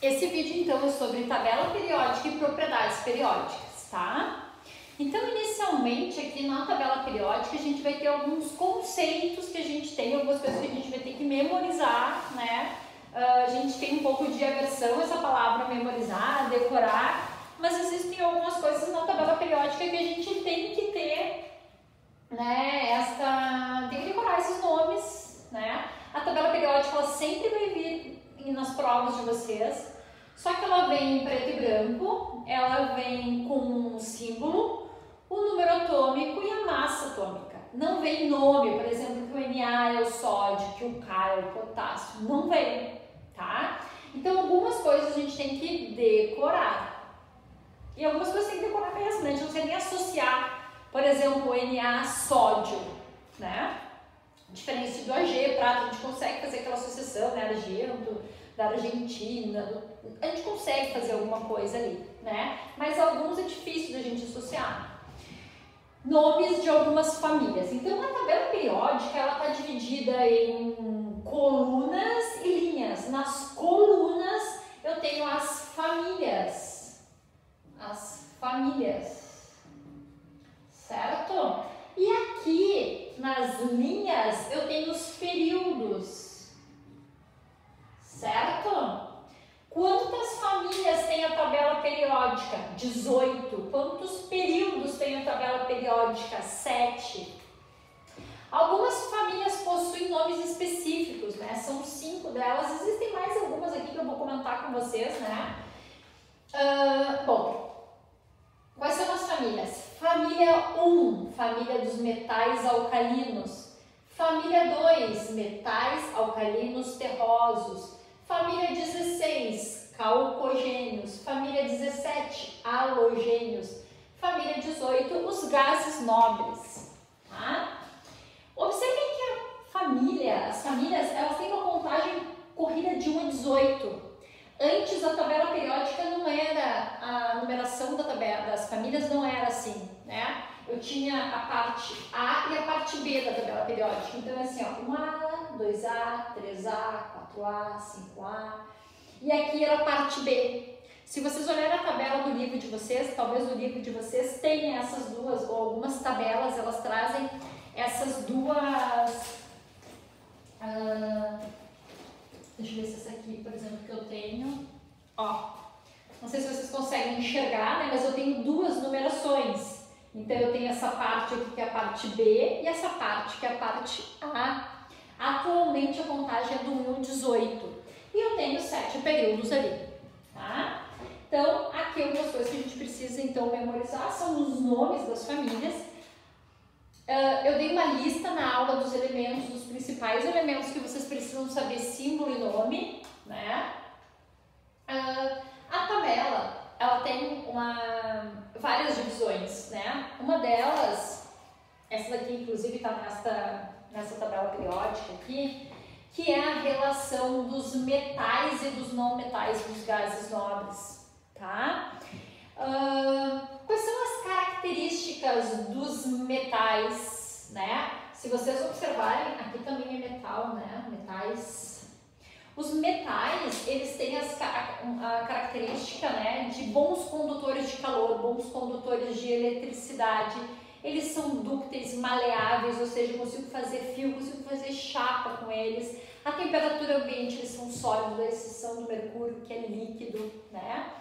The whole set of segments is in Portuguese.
Esse vídeo então é sobre tabela periódica e propriedades periódicas, tá? Então, inicialmente aqui na tabela periódica a gente vai ter alguns conceitos que a gente tem, algumas coisas que a gente vai ter que memorizar, né? A gente tem um pouco de aversão a essa palavra memorizar, decorar, mas existem algumas coisas na tabela periódica que a gente tem que ter, né? Tem que decorar esses nomes, né? A tabela periódica ela sempre vai vir nas provas de vocês, só que ela vem em preto e branco, ela vem com um símbolo, o número atômico e a massa atômica. Não vem nome, por exemplo, que o Na é o sódio, que o K é o potássio, não vem, tá? Então algumas coisas a gente tem que decorar. E algumas coisas tem que decorar mesmo, né? A gente não consegue nem associar, por exemplo, o Na sódio, né? Diferente do Ag, prata, a gente consegue fazer aquela associação, né? Argento, da Argentina, a gente consegue fazer alguma coisa ali, né? Mas alguns é difícil da gente associar. Nomes de algumas famílias. Então, a tabela periódica, ela está dividida em colunas e linhas. Nas colunas, eu tenho as famílias. As famílias. Certo? E aqui, nas linhas, eu tenho os períodos. Certo? Quantas famílias tem a tabela periódica? 18. Quantos períodos tem a tabela periódica? 7. Algumas famílias possuem nomes específicos, né? São 5 delas. Existem mais algumas aqui que eu vou comentar com vocês, né? Bom, quais são as famílias? Família 1, família dos metais alcalinos. Família 2, metais alcalinos terrosos. Família 16, calcogênios. Família 17, halogênios. Família 18, os gases nobres. Tá? Observem que as famílias, elas têm uma contagem corrida de 1 a 18. Antes a tabela periódica não era, a numeração da tabela das famílias não era assim, né? Eu tinha a parte A e a parte B da tabela periódica. Então, assim, ó, 1A, 2A, 3A, 4A, 5A. E aqui era a parte B. Se vocês olharem a tabela do livro de vocês, talvez o livro de vocês tenha essas duas, ou algumas tabelas, elas trazem essas duas... deixa eu ver se essa aqui, por exemplo, que eu tenho. Ó, não sei se vocês conseguem enxergar, né? Mas eu tenho duas numerações. Então, eu tenho essa parte aqui que é a parte B e essa parte que é a parte A. Atualmente, a contagem é do 1 ao 18. E eu tenho 7 períodos ali, tá? Então, aqui algumas coisas que a gente precisa, então, memorizar são os nomes das famílias. Eu dei uma lista na aula dos elementos, dos principais elementos que vocês precisam saber símbolo e nome, né? A tabela, ela tem várias divisões, né? Uma delas, essa daqui inclusive está nessa tabela periódica aqui, que é a relação dos metais e dos não metais dos gases nobres, tá? Quais são as características dos metais, né? Se vocês observarem, aqui também é metal, né? Metais. Os metais, eles têm a característica, né, de bons condutores de calor, bons condutores de eletricidade. Eles são dúcteis, maleáveis, ou seja, eu consigo fazer fio, consigo fazer chapa com eles. A temperatura ambiente, eles são sólidos, a exceção do mercúrio, que é líquido, né?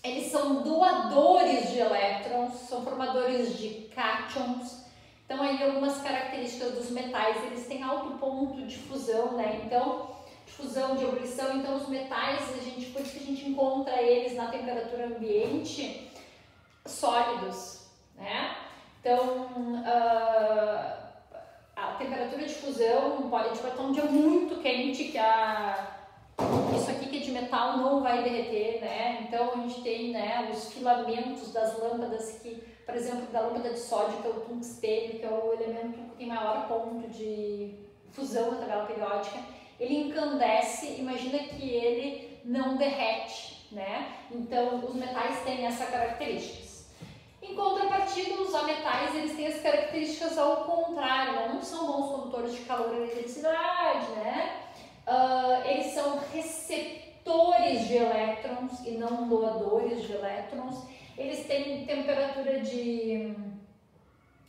Eles são doadores de elétrons, são formadores de cátions. Então, aí algumas características dos metais, eles têm alto ponto de fusão, né? Então, de fusão, de ebulição. Então, os metais, por isso que a gente encontra eles na temperatura ambiente sólidos, né? Então, a temperatura de fusão a gente pode estar um dia muito quente que isso aqui que é de metal não vai derreter, né? Então a gente tem, né, os filamentos das lâmpadas que, por exemplo, da lâmpada de sódio, que é o tungstênio, que é o elemento que tem maior ponto de fusão na tabela periódica, ele encandece, imagina que ele não derrete, né? Então os metais têm essa característica. Em contrapartida, os ametais, eles têm as características ao contrário, né? Não são bons condutores de calor e eletricidade, né? Eles são receptores e não doadores de elétrons. Eles têm temperatura de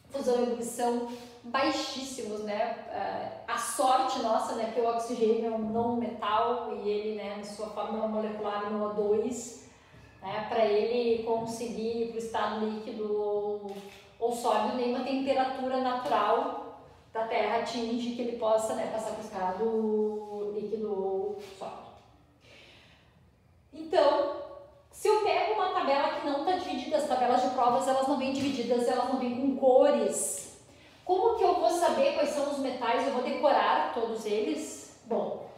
fusão e ebulição baixíssimos, né? A sorte nossa, né, que o oxigênio é um não metal e ele, né, na sua fórmula molecular no O2, né, para ele conseguir ir para o estado líquido ou sólido, nenhuma temperatura natural da Terra atinge que ele possa, né, passar para o estado líquido ou sólido. Então, se eu pego uma tabela que não está dividida, as tabelas de provas elas não vêm divididas, elas não vêm com cores. Como que eu vou saber quais são os metais? Eu vou decorar todos eles? Bom,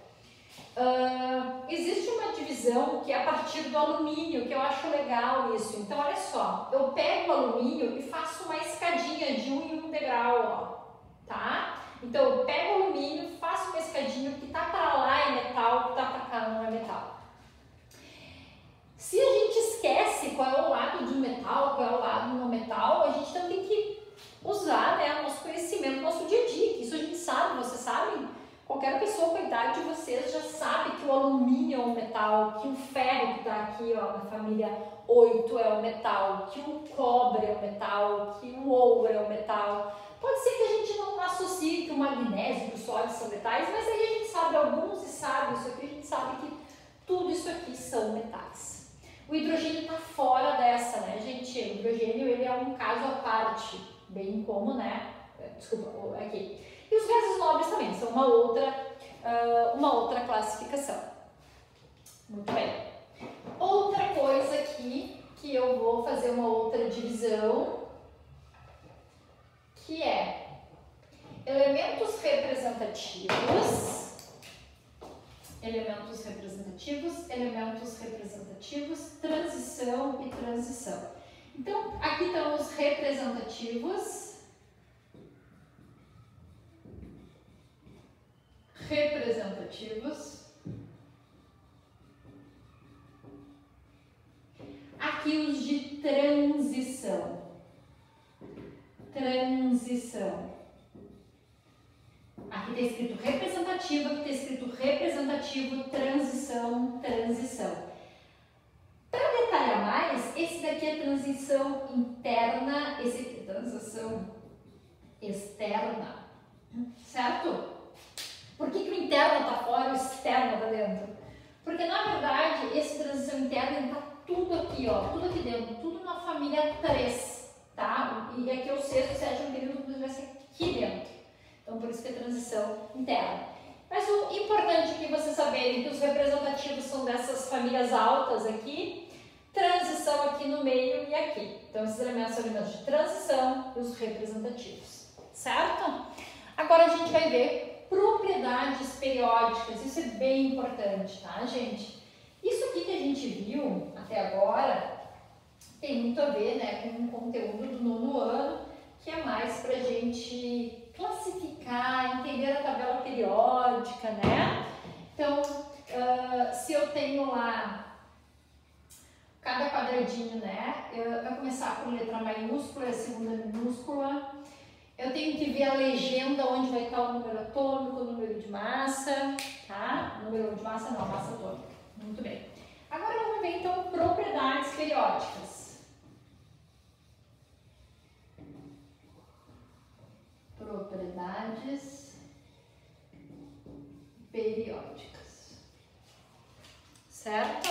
existe uma divisão que é a partir do alumínio, que eu acho legal isso. Então, olha só, eu pego o alumínio e faço uma escadinha de 1 em 1 degrau, ó, tá? Então, eu pego o alumínio, faço uma escadinha, o que tá para lá é metal, o que tá para cá não é metal. Se a gente esquece qual é o lado de um metal, qual é o lado não metal, a gente também tem que usar, né, o nosso conhecimento no nosso dia a dia, que isso a gente sabe, vocês sabem? Qualquer pessoa com a idade de vocês já sabe que o alumínio é um metal, que o ferro que está aqui, ó, na família 8 é um metal, que o cobre é um metal, que o ouro é um metal. Pode ser que a gente não associe que o magnésio e o sódio são metais, mas aí a gente sabe alguns e sabe isso aqui, a gente sabe que tudo isso aqui são metais. O hidrogênio está fora dessa, né, gente? O hidrogênio ele é um caso à parte, bem como, né? Desculpa, aqui. E os gases nobres também são uma outra classificação. Muito bem. Outra coisa aqui que eu vou fazer uma outra divisão, que é elementos representativos, transição e transição. Então, aqui estão os representativos. Aqui os de transição. Aqui está escrito representativo, aqui está escrito representativo, transição. Para detalhar mais, esse daqui é transição interna, esse aqui é transição externa, certo? Por que o interno está fora e o externo está dentro? Porque, na verdade, esse transição interna está tudo aqui, ó, tudo aqui dentro, tudo na família 3, tá? E aqui é o sexto, sétimo período, que vai ser aqui dentro. Então, por isso que é transição interna. Mas o importante aqui vocês saberem que os representativos são dessas famílias altas aqui, transição aqui no meio e aqui. Então, esses elementos são elementos de transição e os representativos, certo? Agora a gente vai ver propriedades periódicas, isso é bem importante, tá, gente? Isso aqui que a gente viu até agora tem muito a ver, né, com o conteúdo do 9º ano, que é mais pra gente classificar, entender a tabela periódica, né? Então, se eu tenho lá cada quadradinho, né, vai começar por letra maiúscula e a segunda minúscula. Eu tenho que ver a legenda onde vai estar o número atômico, o número de massa, tá? Número de massa não, massa atômica. Muito bem. Agora vamos ver então propriedades periódicas. Propriedades periódicas. Certo?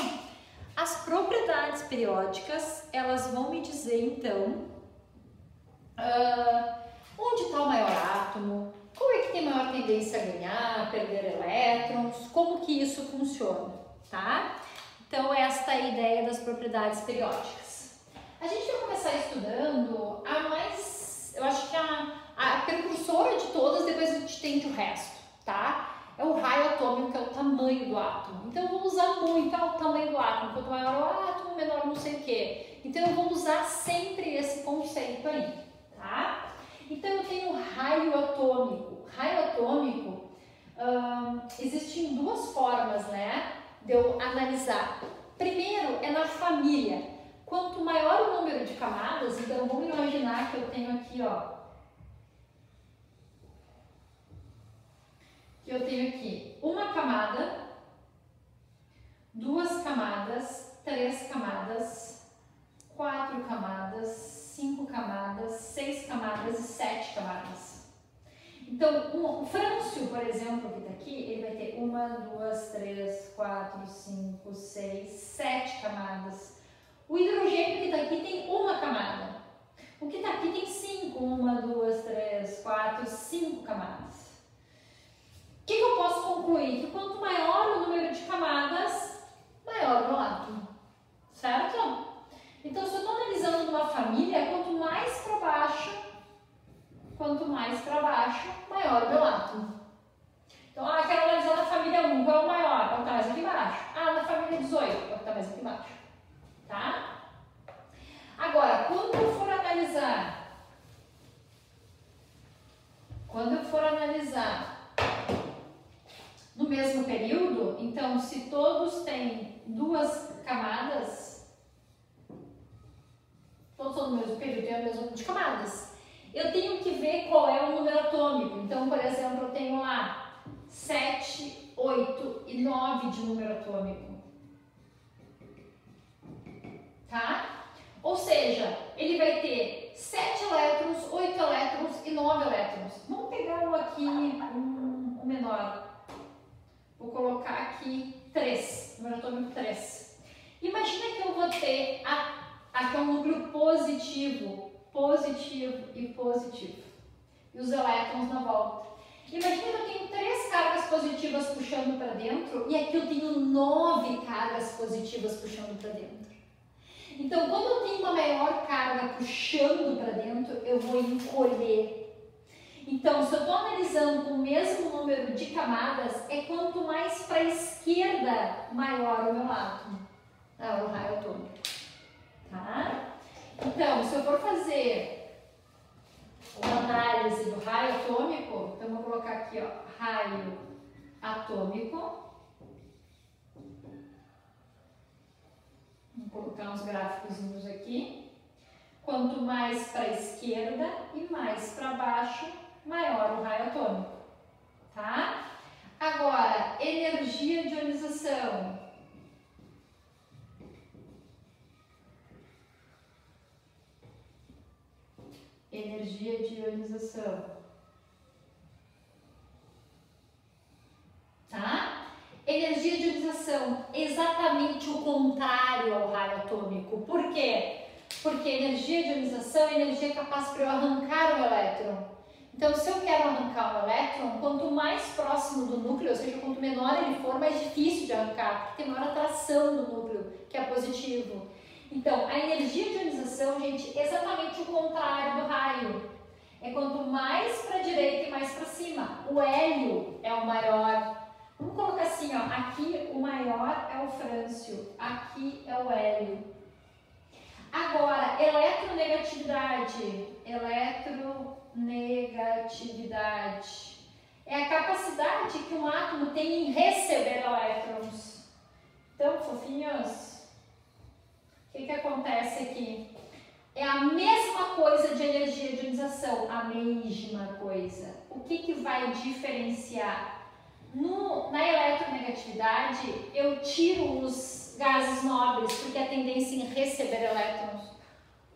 As propriedades periódicas, elas vão me dizer então onde está o maior átomo, qual é que tem maior tendência a ganhar, a perder elétrons, como que isso funciona, tá? Então, esta é a ideia das propriedades periódicas. A gente vai começar estudando a mais, eu acho que a precursora de todas, depois a gente tende o resto, tá? É o raio atômico, que é o tamanho do átomo. Então, eu vou usar muito o tamanho do átomo. Quanto maior o átomo, menor não sei o quê. Então, eu vou usar sempre esse conceito aí, tá? Então, eu tenho o raio atômico. Raio atômico, existem duas formas, né, de eu analisar. Primeiro, é na família. Quanto maior o número de camadas, então, vamos imaginar que eu tenho aqui, ó, uma camada, duas camadas, 3 camadas, 4 camadas, 5 camadas, 6 camadas e 7 camadas. Então, o frâncio, por exemplo, que está aqui, ele vai ter 1, 2, 3, 4, 5, 6, 7 camadas. O hidrogênio que está aqui tem 1 camada. O que está aqui tem 5, 1, 2, 3, 4, 5 camadas. O que eu posso concluir? Que quanto maior o número de camadas, maior o meu átomo. Certo? Então, se eu estou analisando uma família, quanto mais para baixo, maior o meu átomo. Então, quero analisar na família 1, qual é o maior? É o que está mais aqui embaixo. Na família 18, é o que está mais aqui embaixo. Tá? Agora, quando eu for analisar no mesmo período, então, se todos têm 2 camadas, todos são no mesmo período, tem o mesmo número de camadas. Eu tenho que ver qual é o número atômico. Então, por exemplo, eu tenho lá 7, 8 e 9 de número atômico. Tá? Ou seja, ele vai ter 7 elétrons, 8 elétrons e 9 elétrons. Vamos pegar um aqui, um menor. Vou colocar aqui 3, número atômico 3. Imagina que eu vou ter aqui um núcleo positivo e positivo. E os elétrons na volta. Imagina que eu tenho 3 cargas positivas puxando para dentro e aqui eu tenho 9 cargas positivas puxando para dentro. Então, quando eu tenho uma maior carga puxando para dentro, eu vou encolher. Então, se eu estou analisando com o mesmo número de camadas, é quanto mais para a esquerda, maior o meu átomo, o raio atômico. Tá? Então, se eu for fazer uma análise do raio atômico, então eu vou colocar aqui, ó, raio atômico. Vou colocar uns gráficos aqui. Quanto mais para a esquerda e mais para baixo, maior o raio atômico. Tá? Agora, energia de ionização. Energia de ionização. Tá? Energia de ionização, exatamente o contrário ao raio atômico. Por quê? Porque energia de ionização é energia capaz para eu arrancar um elétron. Então, se eu quero arrancar um elétron, quanto mais próximo do núcleo, ou seja, quanto menor ele for, mais difícil de arrancar, porque tem maior atração do núcleo, que é positivo. Então, a energia de ionização, gente, é exatamente o contrário do raio. É quanto mais para a direita e mais para cima. O hélio é o maior. Vamos colocar assim, ó, aqui o maior é o frâncio, aqui é o hélio. Agora, eletronegatividade. Eletronegatividade é a capacidade que um átomo tem em receber elétrons. Então, fofinhos, o que acontece aqui? É a mesma coisa de energia de ionização, a mesma coisa. O que vai diferenciar? Na eletronegatividade, eu tiro os gases nobres, porque a tendência em receber elétrons.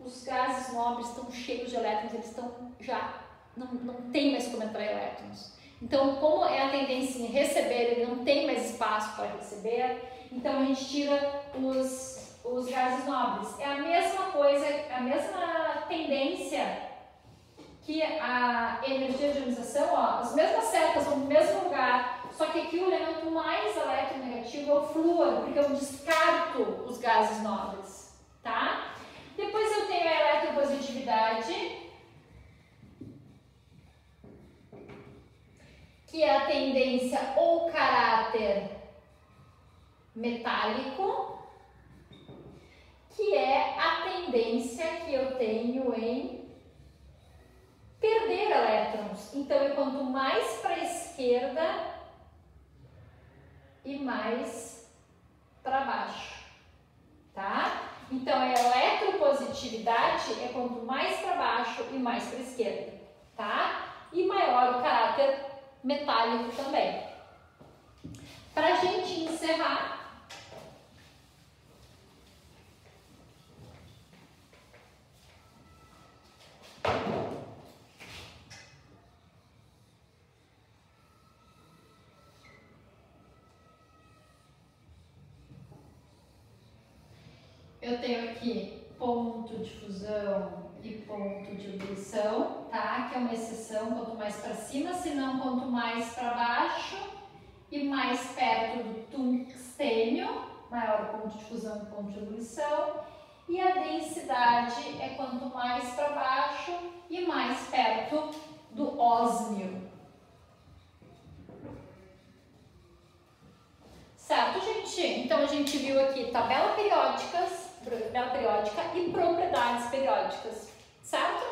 Os gases nobres estão cheios de elétrons, eles estão já, não tem mais como entrar elétrons. Então, como é a tendência em receber, ele não tem mais espaço para receber, então a gente tira os gases nobres. É a mesma coisa, a mesma tendência que a energia de ionização, ó, as mesmas setas vão no mesmo lugar, só que aqui o elemento mais eletronegativo é o flúor, porque eu descarto os gases nobres, tá? Depois eu tenho a eletropositividade, que é a tendência ou caráter metálico, que é a tendência que eu tenho em perder elétrons. Então, quanto mais para a esquerda e mais para baixo, tá? Então, a eletropositividade é quanto mais para baixo e mais para a esquerda, tá? E maior o caráter metálico também. Para a gente encerrar, eu tenho aqui ponto de fusão e ponto de ebulição, tá? Que é uma exceção, quanto mais para cima, senão quanto mais para baixo e mais perto do tungstênio, maior o ponto de fusão e ponto de ebulição. E a densidade é quanto mais para baixo e mais perto do ósmio. Certo, gente? Então a gente viu aqui tabela periódica e propriedades periódicas, certo?